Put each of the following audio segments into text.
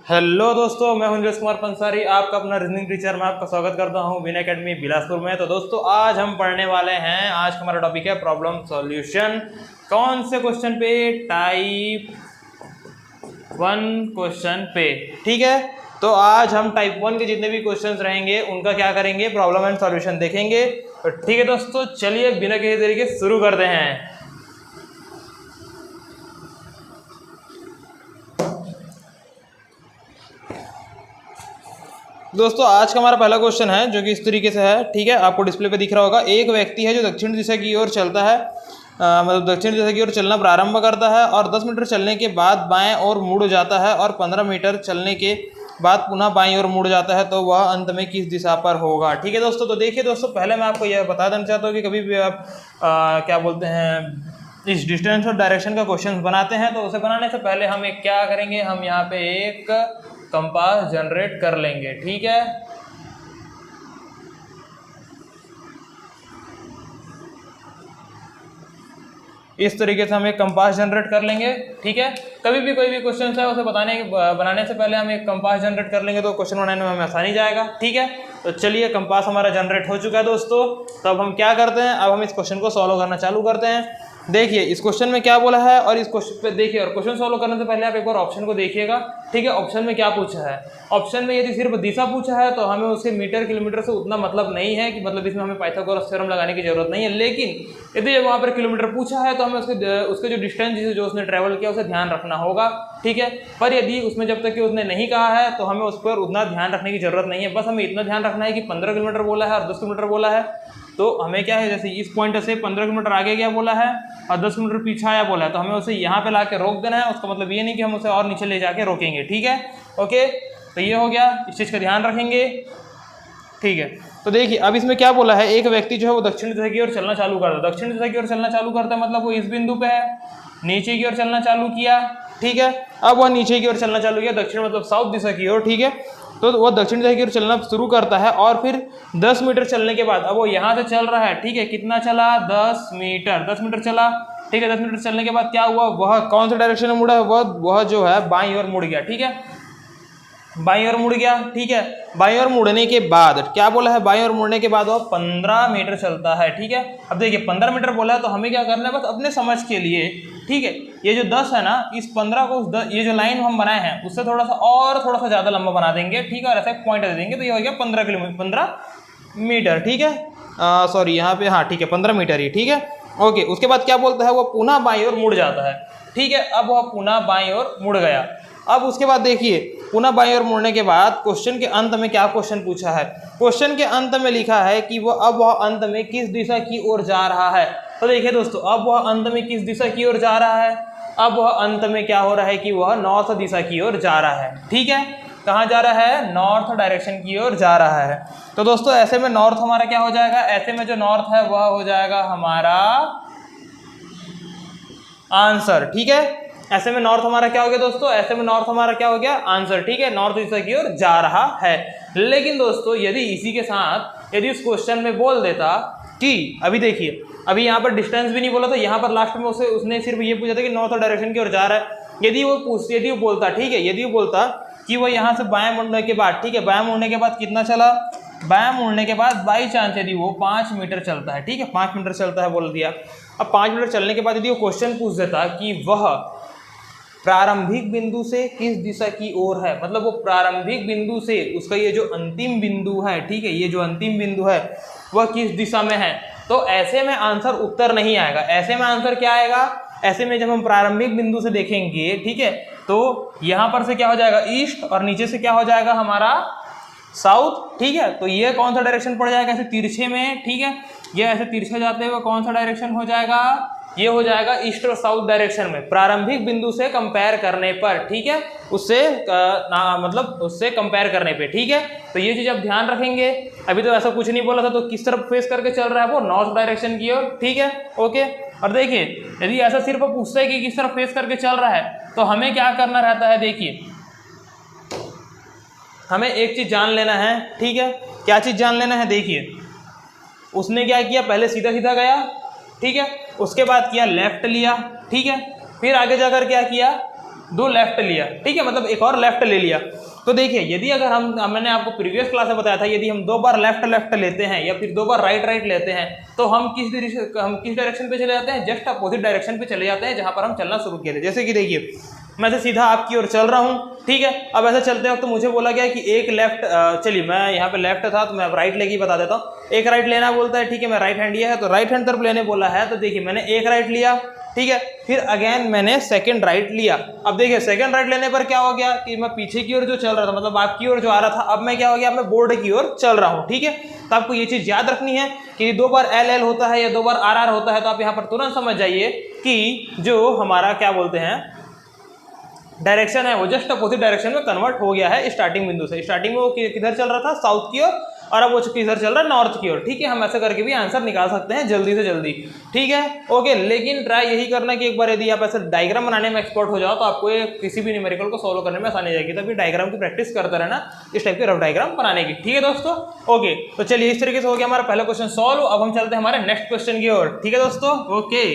Hello दोस्तों, मैं हूं नीरज कुमार पंसारी, आपका अपना रीजनिंग टीचर। मैं आपका स्वागत करता हूं विन एकेडमी बिलासपुर में। तो दोस्तों, आज हम पढ़ने वाले हैं, आज का हमारा टॉपिक है प्रॉब्लम सॉल्यूशन। कौन से क्वेश्चन पे? टाइप 1 क्वेश्चन पे। ठीक है, तो आज हम टाइप 1 के जितने भी क्वेश्चंस रहेंगे उनका क्या करेंगे, प्रॉब्लम एंड सॉल्यूशन देखेंगे। तो ठीक है दोस्तों, चलिए बिना किसी तरीके शुरू करते हैं। दोस्तों, आज का हमारा पहला क्वेश्चन है जो कि इस तरीके से है। ठीक है, आपको डिस्प्ले पे दिख रहा होगा। एक व्यक्ति है जो दक्षिण दिशा की ओर चलता है, मतलब दक्षिण दिशा की ओर चलना प्रारंभ करता है और 10 मीटर चलने के बाद बाएं ओर मुड़ जाता है और 15 मीटर चलने के बाद पुनः बाईं ओर मुड़ जाता है, तो वह अंत में किस दिशा पर होगा। ठीक है दोस्तों, तो देखिए दोस्तों, पहले मैं आपको यह बता देना चाहता हूँ कि कभी भी आप क्या बोलते हैं, इस डिस्टेंस और डायरेक्शन का क्वेश्चन बनाते हैं तो उसे बनाने से पहले हम एक क्या करेंगे, हम यहाँ पे एक कंपास जनरेट कर लेंगे। ठीक है, इस तरीके से हम एक कंपास जनरेट कर लेंगे। ठीक है, कभी भी कोई भी क्वेश्चन है उसे बनाने से पहले हम एक कंपास जनरेट कर लेंगे तो क्वेश्चन बनाने में हमें आसानी जाएगा। ठीक है, तो चलिए, कंपास हमारा जनरेट हो चुका है दोस्तों। तो अब हम क्या करते हैं, अब हम इस क्वेश्चन को सॉल्व करना चालू करते हैं। देखिए इस क्वेश्चन में क्या बोला है और इस क्वेश्चन पे देखिए, और क्वेश्चन सॉल्व करने से पहले आप एक बार ऑप्शन को देखिएगा। ठीक है, ऑप्शन में क्या पूछा है। ऑप्शन में यदि सिर्फ दिशा पूछा है तो हमें उसके मीटर किलोमीटर से उतना मतलब नहीं है कि मतलब इसमें हमें पाइथागोरस थ्योरम लगाने की जरूरत नहीं है। लेकिन यदि वहाँ पर किलोमीटर पूछा है तो हमें उसके जो डिस्टेंस जो उसने ट्रैवल किया उसे ध्यान रखना होगा। ठीक है, पर यदि उसमें जब तक कि उसने नहीं कहा है तो हमें उस पर उतना ध्यान रखने की जरूरत नहीं है। बस हमें इतना ध्यान रखना है कि 15 किलोमीटर बोला है और 10 किलोमीटर बोला है। तो हमें क्या है, जैसे इस पॉइंट से 15 किलोमीटर आगे गया बोला है और 10 किलोमीटर पीछे आया बोला है, तो हमें उसे यहाँ पे ला के रोक देना है। उसका मतलब ये नहीं कि हम उसे और नीचे ले जाके रोकेंगे। ठीक है, ओके, तो ये हो गया, इस चीज़ का ध्यान रखेंगे। ठीक है, तो देखिए अब इसमें क्या बोला है, एक व्यक्ति जो है वो दक्षिण दिशा की ओर चलना चालू करता है। दक्षिण दिशा की ओर चलना चालू करता है मतलब वो इस बिंदु पे है, नीचे की ओर चलना चालू किया। ठीक है, अब वह नीचे की ओर चलना चालू किया, दक्षिण मतलब साउथ दिशा की ओर। ठीक है, तो वह दक्षिण दिशा की ओर चलना शुरू करता है और फिर 10 मीटर चलने के बाद अब वो यहाँ से चल रहा है। ठीक है, कितना चला, 10 मीटर, 10 मीटर चला। ठीक है, 10 मीटर चलने के बाद क्या हुआ, वह कौन सा डायरेक्शन में मुड़ा है, वह जो है बाईं ओर मुड़ गया। ठीक है, बाईं ओर मुड़ गया। ठीक है, बाईं ओर मुड़ने के बाद क्या बोला है, बाईं ओर मुड़ने के बाद वह 15 मीटर चलता है। ठीक है, अब देखिए 15 मीटर बोला है तो हमें क्या करना है, बस अपने समझ के लिए। ठीक है, ये जो 10 है ना, इस 15 को ये जो लाइन हम बनाए हैं उससे थोड़ा सा ज़्यादा लंबा बना देंगे। ठीक है, और ऐसा एक पॉइंट दे देंगे तो ये हो गया 15 मीटर। ठीक है, सॉरी यहाँ पे, हाँ ठीक है, 15 मीटर ही। ठीक है, ओके, उसके बाद क्या बोलता है, वो पुनः बाईं ओर मुड़ जाता है। ठीक है, अब वह पुनः बाईं ओर मुड़ गया। अब उसके बाद देखिए, पुनः बाईं ओर मुड़ने के बाद क्वेश्चन के अंत में क्या क्वेश्चन पूछा है। क्वेश्चन के अंत में लिखा है कि वह अंत में किस दिशा की ओर जा रहा है। तो देखिए दोस्तों, अब वह अंत में किस दिशा की ओर जा रहा है, अब वह अंत में क्या हो रहा है कि वह नॉर्थ दिशा की ओर जा रहा है। ठीक है, कहाँ जा रहा है, नॉर्थ डायरेक्शन की ओर जा रहा है। तो दोस्तों ऐसे में नॉर्थ हमारा क्या हो जाएगा, ऐसे में जो नॉर्थ है वह हो जाएगा हमारा आंसर। ठीक है, ऐसे में नॉर्थ हमारा क्या हो गया दोस्तों, ऐसे में नॉर्थ हमारा क्या हो गया, आंसर। ठीक है, नॉर्थ दिशा की ओर जा रहा है। लेकिन दोस्तों यदि इसी के साथ यदि उस क्वेश्चन में बोल देता कि, अभी देखिए, अभी यहाँ पर डिस्टेंस भी नहीं बोला था, यहाँ पर लास्ट में उसने सिर्फ ये पूछा था कि नॉर्थ डायरेक्शन की ओर जा रहा है। यदि वो बोलता, ठीक है, यदि वो बोलता कि वो यहाँ से बाएं मुड़ने के बाद, ठीक है, बाएं मुड़ने के बाद कितना चला, बाएं मुड़ने के बाद बाई चांस यदि वो 5 मीटर चलता है। ठीक है, 5 मीटर चलता है बोल दिया। अब 5 मीटर चलने के बाद यदि वो क्वेश्चन पूछ देता कि वह प्रारंभिक बिंदु से किस दिशा की ओर है, मतलब वो प्रारंभिक बिंदु से उसका ये जो अंतिम बिंदु है, ठीक है, ये जो अंतिम बिंदु है वह किस दिशा में है, तो ऐसे में आंसर उत्तर नहीं आएगा। ऐसे में आंसर क्या आएगा, ऐसे में जब हम प्रारंभिक बिंदु से देखेंगे, ठीक है, तो यहाँ पर से क्या हो जाएगा, ईस्ट, और नीचे से क्या हो जाएगा हमारा साउथ। ठीक है, तो ये कौन सा डायरेक्शन पड़ जाएगा, ऐसे तिरछे में। ठीक है, ये ऐसे तिरछे जाते हुए कौन सा डायरेक्शन हो जाएगा, ये हो जाएगा ईस्ट और साउथ डायरेक्शन में, प्रारंभिक बिंदु से कंपेयर करने पर। ठीक है, उससे मतलब उससे कंपेयर करने पे। ठीक है, तो ये चीज आप ध्यान रखेंगे। अभी तो ऐसा कुछ नहीं बोला था, तो किस तरफ फेस करके चल रहा है, वो नॉर्थ डायरेक्शन की ओर। ठीक है, ओके, और देखिए यदि ऐसा सिर्फ पूछता है कि किस तरफ फेस करके चल रहा है, तो हमें क्या करना रहता है, देखिए हमें एक चीज जान लेना है। ठीक है, क्या चीज जान लेना है, देखिए उसने क्या किया, पहले सीधा सीधा गया। ठीक है, उसके बाद किया लेफ्ट लिया। ठीक है, फिर आगे जाकर क्या किया, 2 लेफ्ट लिया, ठीक है, मतलब एक और लेफ्ट ले लिया। तो देखिए यदि अगर मैंने आपको प्रीवियस क्लास में बताया था, यदि हम 2 बार लेफ्ट लेते हैं या फिर 2 बार राइट लेते हैं तो हम किस डायरेक्शन पे चले जाते हैं, जस्ट अपोजिट डायरेक्शन पे चले जाते हैं जहां पर हम चलना शुरू किए थे। जैसे कि देखिए मैं ऐसे सीधा आपकी ओर चल रहा हूँ, ठीक है, अब ऐसे चलते वक्त तो मुझे बोला गया कि एक लेफ्ट, चलिए मैं यहाँ पे लेफ्ट था तो मैं अब राइट लेके बता देता हूँ। एक राइट लेना बोलता है, ठीक है, मैं राइट हैंड लिया है तो राइट हैंड तरफ लेने बोला है, तो देखिए मैंने एक राइट लिया, ठीक है, फिर अगेन मैंने सेकंड राइट लिया। अब देखिए सेकंड राइट लेने पर क्या हो गया कि मैं पीछे की ओर जो चल रहा था, मतलब आपकी ओर जो आ रहा था, अब मैं क्या हो गया, मैं बोर्ड की ओर चल रहा हूँ, ठीक है। तो आपको ये चीज याद रखनी है कि 2 बार LL होता है या 2 बार RR होता है, तो आप यहाँ पर तुरंत समझ जाइए कि जो हमारा क्या बोलते हैं डायरेक्शन है वो जस्ट अपोजिट डायरेक्शन में कन्वर्ट हो गया है स्टार्टिंग बिंदु से। स्टार्टिंग में वो किधर चल रहा था, साउथ की ओर, और अब वो किधर चल रहा है, नॉर्थ की ओर, ठीक है। हम ऐसे करके भी आंसर निकाल सकते हैं जल्दी से जल्दी, ठीक है, ओके। लेकिन ट्राई यही करना कि एक बार यदि आप ऐसे डायग्राम बनाने में एक्सपर्ट हो जाओ तो आपको किसी भी न्यूमेरिकल को सॉल्व करने में आसानी हो जाएगी। तभी डायग्राम की प्रैक्टिस करते रहना इस टाइप के रफ डायग्राम बनाने की, ठीक है दोस्तों, ओके। तो चलिए इस तरीके से हो गया हमारा पहला क्वेश्चन सॉल्व। अब हम चलते हैं हमारे नेक्स्ट क्वेश्चन की ओर, ठीक है दोस्तों, ओके।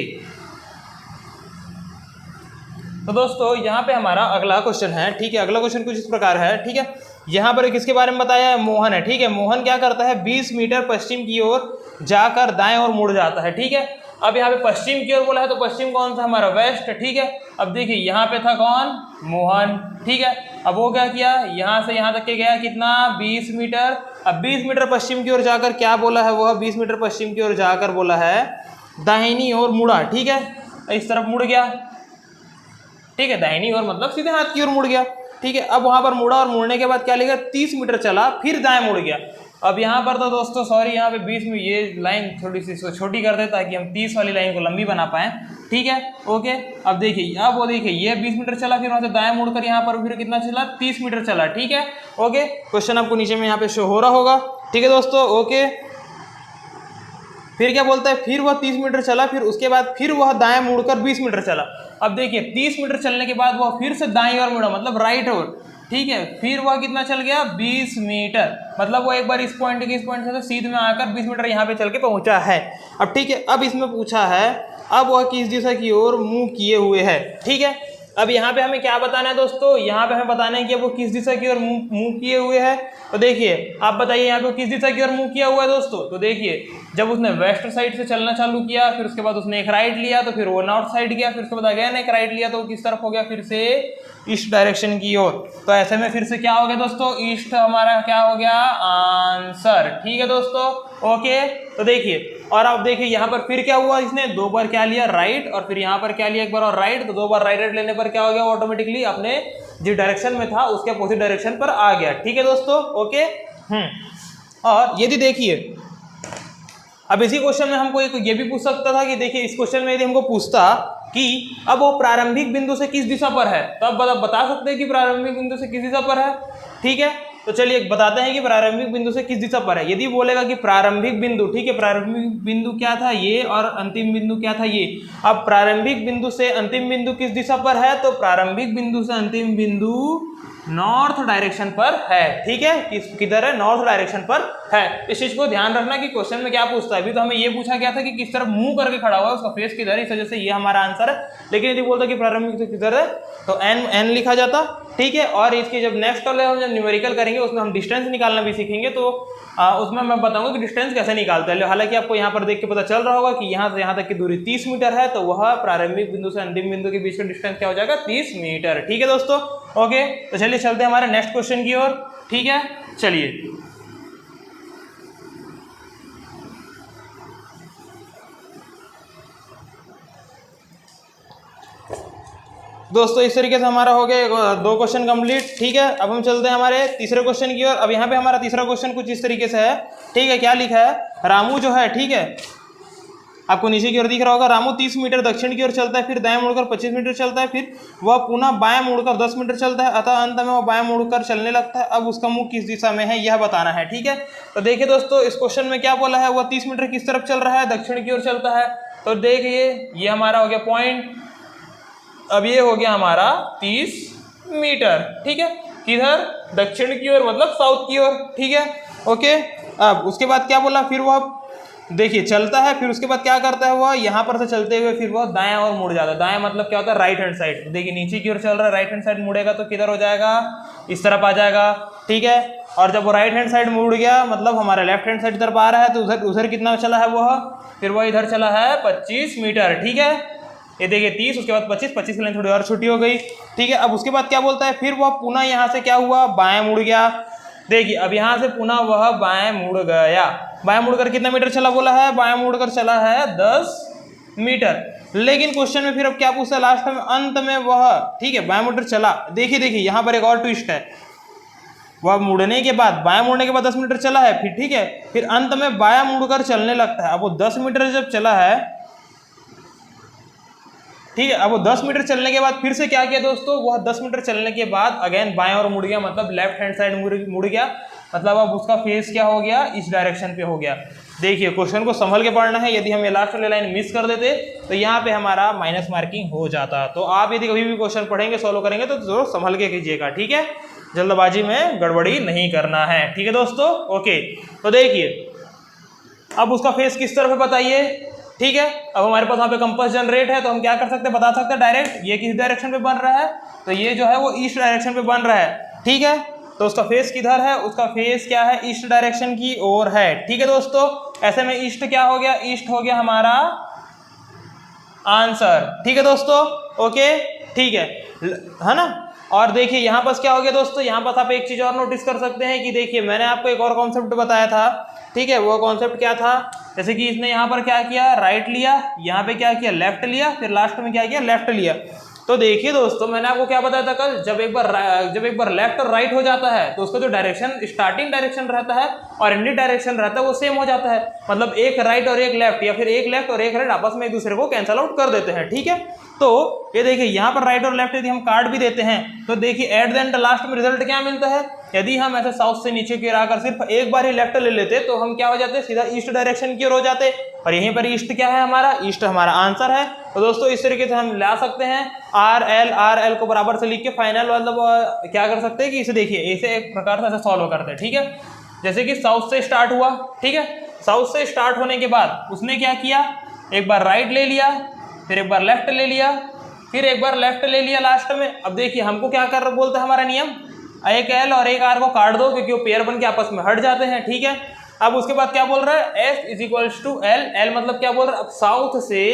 तो दोस्तों यहाँ पे हमारा अगला क्वेश्चन है, ठीक है। अगला क्वेश्चन कुछ इस प्रकार है, ठीक है। यहाँ पर किसके बारे में बताया है, मोहन है, ठीक है। मोहन क्या करता है, 20 मीटर पश्चिम की ओर जाकर दाएं ओर मुड़ जाता है, ठीक है। अब यहाँ पे पश्चिम की ओर बोला है तो पश्चिम कौन सा, हमारा वेस्ट, ठीक है। अब देखिए यहाँ पे था कौन, मोहन, ठीक है। अब वो क्या किया, यहाँ से यहाँ तक के गया कितना, 20 मीटर। अब 20 मीटर पश्चिम की ओर जाकर क्या बोला है, वह 20 मीटर पश्चिम की ओर जाकर बोला है दाहिनी ओर मुड़ा, ठीक है। इस तरफ मुड़ गया, ठीक है, दाहिनी ओर मतलब सीधे हाथ की ओर मुड़ गया, ठीक है। अब वहां पर मुड़ा और मुड़ने के बाद क्या लिखा, 30 मीटर चला फिर दाएं मुड़ गया। अब यहाँ पर तो दोस्तों सॉरी, यहाँ पे 20 में ये लाइन थोड़ी सी छोटी कर दे ताकि हम 30 वाली लाइन को लंबी बना पाएं, ठीक है, ओके। अब देखिए, अब वो देखिए ये 20 मीटर चला, फिर वहां से दाएं मुड़कर यहाँ पर फिर कितना चला, 30 मीटर चला, ठीक है, ओके। क्वेश्चन आपको नीचे में यहाँ पे शो हो रहा होगा, ठीक है दोस्तों, ओके। फिर क्या बोलता है, फिर वह 30 मीटर चला, फिर उसके बाद फिर वह दाएं मुड़कर 20 मीटर चला। अब देखिए 30 मीटर चलने के बाद वह फिर से दाईं ओर मुड़ा, मतलब राइट ओर, ठीक है। फिर वह कितना चल गया, 20 मीटर, मतलब वो एक बार इस पॉइंट से सीध में आकर 20 मीटर यहाँ पे चल के पहुंचा है। अब ठीक है, अब इसमें पूछा है अब वह किस दिशा की ओर मुंह किए हुए है, ठीक है। अब यहाँ पे हमें क्या बताना है दोस्तों, यहाँ पे हमें बताना है कि वो किस दिशा की ओर मुंह किए हुए है। तो देखिए आप बताइए यहाँ पे किस दिशा की ओर मुंह किया हुआ है दोस्तों। तो देखिए जब उसने वेस्ट साइड से चलना चालू किया, फिर उसके बाद उसने एक राइट लिया, तो फिर वो नॉर्थ साइड गया, फिर उसके बाद अगेन एक राइट लिया, तो किस तरफ हो गया, फिर से ईस्ट डायरेक्शन की ओर। तो ऐसे में फिर से क्या हो गया दोस्तों, ईस्ट हमारा क्या हो गया आंसर, ठीक है दोस्तों, ओके। तो देखिए और अब देखिए यहाँ पर फिर क्या हुआ, इसने 2 बार क्या लिया, राइट, और फिर यहाँ पर क्या लिया, एक बार और राइट। तो 2 बार राइट लेने पर क्या हो गया, ऑटोमेटिकली अपने जिस डायरेक्शन में था उसके अपोजिट डायरेक्शन पर आ गया, ठीक है दोस्तों, ओके। और यदि देखिए अब इसी क्वेश्चन में हमको एक ये भी पूछ सकता था कि देखिए इस क्वेश्चन में यदि हमको पूछता कि अब वो प्रारंभिक बिंदु से किस दिशा पर है, तो अब बता सकते हैं कि प्रारंभिक बिंदु से किस दिशा पर है, ठीक है। तो चलिए बताते हैं कि प्रारंभिक बिंदु से किस दिशा पर है। यदि बोलेगा कि प्रारंभिक बिंदु, ठीक है, प्रारंभिक बिंदु क्या था ये और अंतिम बिंदु क्या था ये। अब प्रारंभिक बिंदु से अंतिम बिंदु किस दिशा पर है, तो प्रारंभिक बिंदु से अंतिम बिंदु नॉर्थ डायरेक्शन पर है, ठीक है, किधर है, नॉर्थ डायरेक्शन पर है। इस चीज को ध्यान रखना कि क्वेश्चन में क्या पूछता है। अभी तो हमें ये पूछा गया था कि किस तरफ मुंह करके खड़ा हुआ है, उसका फेस किधर है, इस वजह से ये हमारा आंसर है। लेकिन यदि बोलता कि प्रारंभिक तो किधर है, तो एन लिखा जाता, ठीक है। और इसकी जब नेक्स्ट वाले हम जब न्यूमेरिकल करेंगे उसमें हम डिस्टेंस निकालना भी सीखेंगे, तो उसमें मैं बताऊंगा कि डिस्टेंस कैसे निकालते हैं। हालांकि आपको यहाँ पर देख के पता चल रहा होगा कि यहाँ से यहाँ तक की दूरी 30 मीटर है, तो वह प्रारंभिक बिंदु से अंतिम बिंदु के बीच का डिस्टेंस क्या हो जाएगा, 30 मीटर, ठीक है दोस्तों, ओके। तो चलिए चलते हैं हमारे नेक्स्ट क्वेश्चन की ओर, ठीक है, चलिए। दोस्तों इस तरीके से हमारा हो गया 2 क्वेश्चन कंप्लीट, ठीक है। अब हम चलते हैं हमारे तीसरे क्वेश्चन की ओर। अब यहाँ पे हमारा तीसरा क्वेश्चन कुछ इस तरीके से है, ठीक है। क्या लिखा है, रामू जो है, ठीक है, आपको नीचे की ओर दिख रहा होगा, रामू 30 मीटर दक्षिण की ओर चलता है, फिर दाएं मुड़कर 25 मीटर चलता है, फिर वह पुनः बाएं मुड़कर 10 मीटर चलता है, अतः अंत में वह बाएं मुड़कर चलने लगता है। अब उसका मुंह किस दिशा में है यह बताना है, ठीक है। तो देखिए दोस्तों इस क्वेश्चन में क्या बोला है, वह 30 मीटर किस तरफ चल रहा है, दक्षिण की ओर चलता है। तो देखिए ये हमारा हो गया पॉइंट। अब ये हो गया हमारा 30 मीटर, ठीक है, किधर, दक्षिण की ओर मतलब साउथ की ओर, ठीक है, ओके। अब उसके बाद क्या बोला, फिर वह देखिए चलता है, फिर उसके बाद क्या करता है वह, यहाँ पर से चलते हुए फिर वह दाएं और मुड़ जाता है। दाएं मतलब क्या होता है, राइट हैंड साइड। देखिए नीचे की ओर चल रहा है, राइट हैंड साइड मुड़ेगा तो किधर हो जाएगा, इस तरफ आ जाएगा, ठीक है। और जब वो राइट हैंड साइड मुड़ गया मतलब हमारा लेफ्ट हैंड साइड तरफ आ रहा है, तो उधर उधर कितना चला है वह, फिर वह इधर चला है 25 मीटर, ठीक है। ये देखिए 30, उसके बाद 25, 25 की लाइन थोड़ी और छोटी हो गई, ठीक है। अब उसके बाद क्या बोलता है, फिर वह पुनः यहाँ से क्या हुआ, बाएं मुड़ गया। देखिए अब यहाँ से पुनः वह बाएं मुड़ गया। बाएं मुड़कर कितना मीटर चला बोला है, बाएं मुड़कर चला है 10 मीटर। लेकिन क्वेश्चन में फिर अब क्या पूछता है लास्ट में, अंत में वह, ठीक है, बाएं मुड़कर चला। देखिए देखिए यहाँ पर एक और ट्विस्ट है, वह मुड़ने के बाद, बाएं मुड़ने के बाद 10 मीटर चला है, फिर ठीक है, फिर अंत में बायां मुड़कर चलने लगता है। अब वो 10 मीटर जब चला है, ठीक है, अब वो 10 मीटर चलने के बाद फिर से क्या किया दोस्तों, वह 10 मीटर चलने के बाद अगेन बाएं और मुड़ गया, मतलब लेफ्ट हैंड साइड मुड़ गया। मतलब अब उसका फेस क्या हो गया, इस डायरेक्शन पे हो गया। देखिए क्वेश्चन को संभल के पढ़ना है, यदि हम ये लास्ट वाली लाइन मिस कर देते तो यहाँ पे हमारा माइनस मार्किंग हो जाता। तो आप यदि कभी भी क्वेश्चन पढ़ेंगे, सॉल्व करेंगे तो जरूर संभल के कीजिएगा, ठीक है, जल्दबाजी में गड़बड़ी नहीं करना है, ठीक है दोस्तों। ओके, तो देखिए अब उसका फेस किस तरफ है बताइए, ठीक है। अब हमारे पास वहाँ पे कंपास जनरेट है, तो हम क्या कर सकते हैं, बता सकते हैं डायरेक्ट, ये किस डायरेक्शन पे बन रहा है, तो ये जो है वो ईस्ट डायरेक्शन पे बन रहा है, ठीक है। तो उसका फेस किधर है, उसका फेस क्या है, ईस्ट डायरेक्शन की ओर है, ठीक है दोस्तों। ऐसे में ईस्ट क्या हो गया, ईस्ट हो गया हमारा आंसर, ठीक है दोस्तों। ओके, ठीक है ना। और देखिए यहाँ पास क्या हो गया दोस्तों, यहाँ पास आप एक चीज और नोटिस कर सकते हैं कि देखिए मैंने आपको एक और कॉन्सेप्ट बताया था, ठीक है। वो कॉन्सेप्ट क्या था, जैसे कि इसने यहाँ पर क्या किया, राइट लिया, यहाँ पे क्या किया, लेफ्ट लिया, फिर लास्ट में क्या किया, लेफ्ट लिया। तो देखिए दोस्तों मैंने आपको क्या बताया था कल, जब एक बार लेफ्ट और राइट हो जाता है तो उसका जो डायरेक्शन, स्टार्टिंग डायरेक्शन रहता है और एंडिंग डायरेक्शन रहता है वो सेम हो जाता है। मतलब एक राइट और एक लेफ्ट, या फिर एक लेफ्ट और एक राइट आपस में एक दूसरे को कैंसल आउट कर देते हैं, ठीक है। तो ये देखिए यहाँ पर राइट और लेफ्ट यदि हम काट भी देते हैं तो देखिए एट द एंड लास्ट में रिजल्ट क्या मिलता है। यदि हम ऐसे साउथ से नीचे की ओर आकर सिर्फ एक बार ही लेफ्ट ले लेते तो हम क्या हो जाते, सीधा ईस्ट डायरेक्शन की ओर हो जाते। और यहीं पर ईस्ट क्या है हमारा, ईस्ट हमारा आंसर है। तो दोस्तों इस तरीके से हम ला सकते हैं, आर एल को बराबर से लिख के फाइनल मतलब क्या कर सकते हैं कि इसे देखिए इसे एक प्रकार से ऐसे सॉल्व करते हैं, ठीक है। जैसे कि साउथ से स्टार्ट हुआ, ठीक है, साउथ से स्टार्ट होने के बाद उसने क्या किया, एक बार राइट ले लिया, फिर एक बार लेफ्ट ले लिया, फिर एक बार लेफ्ट ले लिया लास्ट में। अब देखिए हमको क्या कर बोलता है हमारा नियम, एक एल और एक आर को काट दो क्योंकि वो पेयर बन के आपस में हट जाते हैं, ठीक है। अब उसके बाद क्या बोल रहा है, S is equals to L, L मतलब क्या बोल रहा है, अब साउथ से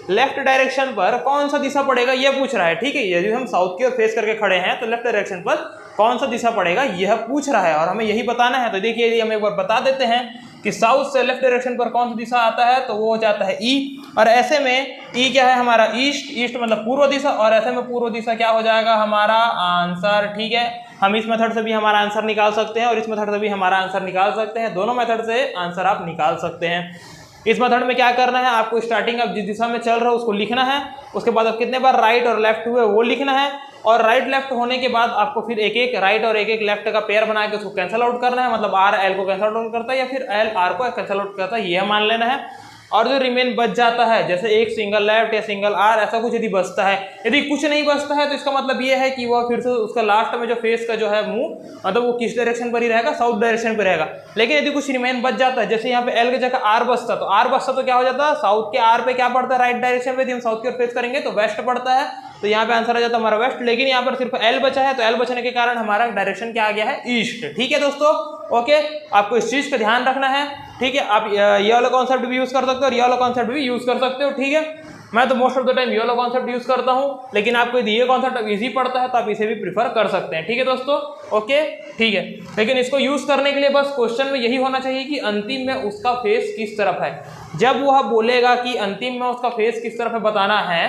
लेफ्ट डायरेक्शन पर कौन सा दिशा पड़ेगा ये पूछ रहा है, ठीक है। यदि हम साउथ की ओर फेस करके खड़े हैं तो लेफ्ट डायरेक्शन पर कौन सा दिशा पड़ेगा यह पूछ रहा है और हमें यही बताना है। तो देखिए यदि हम एक बार बता देते हैं कि साउथ से लेफ्ट डायरेक्शन पर कौन सा दिशा आता है तो वो हो जाता है ई, और ऐसे में ई क्या है हमारा ईस्ट, ईस्ट मतलब पूर्व दिशा, और ऐसे में पूर्व दिशा क्या हो जाएगा हमारा आंसर, ठीक है। हम इस मेथड से भी हमारा आंसर निकाल सकते हैं और इस मेथड से भी हमारा आंसर निकाल सकते हैं, दोनों मेथड से आंसर आप निकाल सकते हैं। इस मेथड में क्या करना है, आपको स्टार्टिंग आप जिस दिशा में चल रहे हो उसको लिखना है, उसके बाद आप कितने बार राइट और लेफ्ट हुए वो लिखना है, और राइट लेफ्ट होने के बाद आपको फिर एक एक राइट और एक एक लेफ्ट का पेयर बना के उसको कैंसल आउट करना है। मतलब आर एल को कैंसल आउट करता है या फिर एल आर को कैंसल आउट करता है, यह मान लेना है। और जो रिमेन बच जाता है, जैसे एक सिंगल लेफ्ट या सिंगल आर ऐसा कुछ यदि बचता है, यदि कुछ नहीं बचता है तो इसका मतलब ये है कि वह फिर से उसका लास्ट में जो फेस का जो है मुंह मतलब वो किस डायरेक्शन पर ही रहेगा, साउथ डायरेक्शन पर रहेगा। लेकिन यदि कुछ रिमेन बच जाता है, जैसे यहाँ पे एल की जगह आर बचता, तो आर बचता तो क्या हो जाता है, साउथ के आर पे क्या पड़ता है, राइट डायरेक्शन पे। यदि हम साउथ की ओर फेस करेंगे तो वेस्ट पड़ता है, तो यहाँ पे आंसर आ जाता है हमारा वेस्ट। लेकिन यहाँ पर सिर्फ एल बचा है, तो एल बचने के कारण हमारा डायरेक्शन क्या आ गया है, ईस्ट, ठीक है दोस्तों। ओके, आपको इस चीज का ध्यान रखना है, ठीक है। आप ये वाला कॉन्सेप्ट भी यूज कर सकते हो और ये वाला कॉन्सेप्ट भी यूज कर सकते हो, ठीक है। मैं तो मोस्ट ऑफ द टाइम ये वाला कॉन्सेप्ट यूज करता हूँ, लेकिन आपको यदि ये कॉन्सेप्ट इजी पड़ता है तो आप इसे भी प्रीफर कर सकते हैं, ठीक है दोस्तों। ओके, ठीक है। लेकिन इसको यूज करने के लिए बस क्वेश्चन में यही होना चाहिए कि अंतिम में उसका फेस किस तरफ है। जब वह बोलेगा कि अंतिम में उसका फेस किस तरफ है बताना है,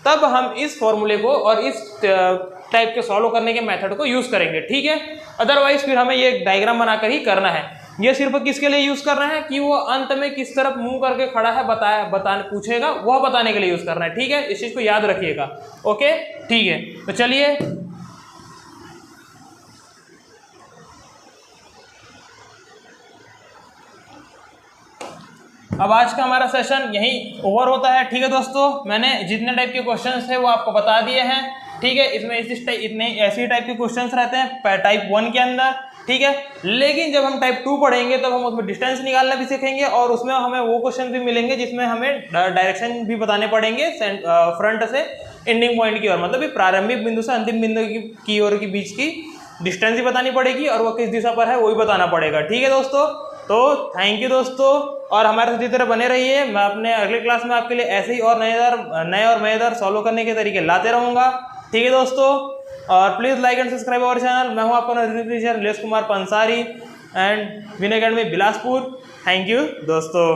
तब हम इस फॉर्मूले को और इस टाइप के सॉल्व करने के मेथड को यूज करेंगे, ठीक है। अदरवाइज फिर हमें ये डायग्राम बनाकर ही करना है। ये सिर्फ किसके लिए यूज करना है कि वो अंत में किस तरफ मुंह करके खड़ा है बताने पूछेगा, वह बताने के लिए यूज करना है, ठीक है। इस चीज को याद रखिएगा। ओके, ठीक है। तो चलिए अब आज का हमारा सेशन यहीं ओवर होता है, ठीक है दोस्तों। मैंने जितने टाइप के क्वेश्चंस थे वो आपको बता दिए हैं, ठीक है। इसमें इतने ऐसी टाइप के क्वेश्चंस रहते हैं टाइप 1 के अंदर, ठीक है। लेकिन जब हम टाइप 2 पढ़ेंगे तब हम उसमें डिस्टेंस निकालना भी सीखेंगे और उसमें हमें वो क्वेश्चन भी मिलेंगे जिसमें हमें डायरेक्शन भी बताने पड़ेंगे फ्रंट से एंडिंग पॉइंट की ओर, मतलब प्रारंभिक बिंदु से अंतिम बिंदु की ओर के बीच की डिस्टेंस भी बतानी पड़ेगी और वो किस दिशा पर है वो भी बताना पड़ेगा। ठीक है दोस्तों, तो थैंक यू दोस्तों, और हमारे साथ इसी तरह बने रहिए। मैं अपने अगले क्लास में आपके लिए ऐसे ही और नए और मजेदार सॉल्व करने के तरीके लाते रहूँगा। ठीक है दोस्तों, और please like and subscribe our channel. मैं हूँ आपका teacher Nilesh Kumar Pansari and win academy Bilaspur. Thank you दोस्तों।